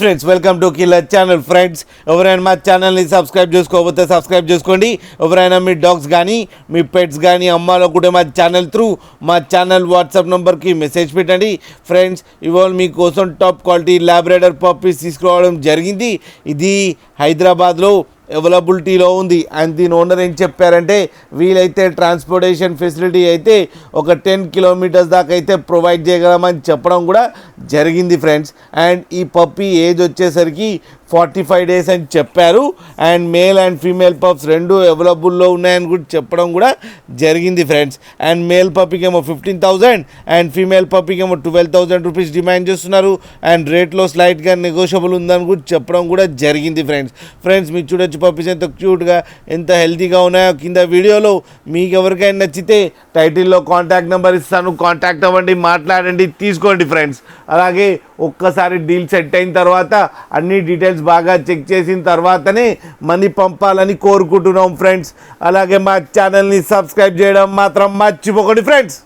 Friends welcome to killer channel. Friends ఎవరైనా మా ఛానల్ని సబ్స్క్రైబ్ చేసుకోకపోతే సబ్స్క్రైబ్ చేసుకోండి. ఎవరైనా మీ డాగ్స్ కానీ మీ పెట్స్ కానీ అమ్మాలనుకుంటే మా ఛానల్ త్రూ మా ఛానల్ వాట్సాప్ నెంబర్కి మెసేజ్ పెట్టండి. ఫ్రెండ్స్ ఇవాళ మీకోసం టాప్ క్వాలిటీ లాబ్రాడర్ పప్పీస్ తీసుకురావడం జరిగింది. ఇది హైదరాబాద్లో అవైలబిలిటీలో ఉంది. అండ్ దీని ఓనర్ ఏం చెప్పారంటే వీలైతే ట్రాన్స్పోర్టేషన్ ఫెసిలిటీ అయితే ఒక 10 కిలోమీటర్స్ దాకా అయితే ప్రొవైడ్ చేయగలమని చెప్పడం కూడా జరిగింది ఫ్రెండ్స్. అండ్ ఈ పప్పీ ఏజ్ వచ్చేసరికి 45 డేస్ అని చెప్పారు. And male and female pups రెండు అవైలబుల్లో ఉన్నాయని కూడా చెప్పడం కూడా జరిగింది ఫ్రెండ్స్. అండ్ మేల్ పప్పీకి ఏమో 15,000 అండ్ ఫీమేల్ పప్పీకి ఏమో 12,000 రూపీస్ డిమాండ్ చేస్తున్నారు. అండ్ రేట్లో స్లైట్గా నెగోషియబుల్ ఉందని కూడా చెప్పడం కూడా జరిగింది ఫ్రెండ్స్ మీరు చూడొచ్చు పప్పీస్ ఎంత క్యూట్గా ఎంత హెల్తీగా ఉన్నాయో. కింద వీడియోలో మీకు ఎవరికైనా నచ్చితే టైటిల్లో కాంటాక్ట్ నెంబర్ ఇస్తాను, కాంటాక్ట్ అవ్వండి, మాట్లాడండి, తీసుకోండి ఫ్రెండ్స్. అలాగే ఒక్కసారి డీల్ సెట్ అయిన తర్వాత అన్ని డీటెయిల్స్ బాగా చెక్ చేసిన తర్వాతనే మనీ పంపాలని కోరుకుంటున్నాం ఫ్రెండ్స్. అలాగే మా ఛానల్ని సబ్స్క్రైబ్ చేయడం మాత్రం మర్చిపోకండి ఫ్రెండ్స్.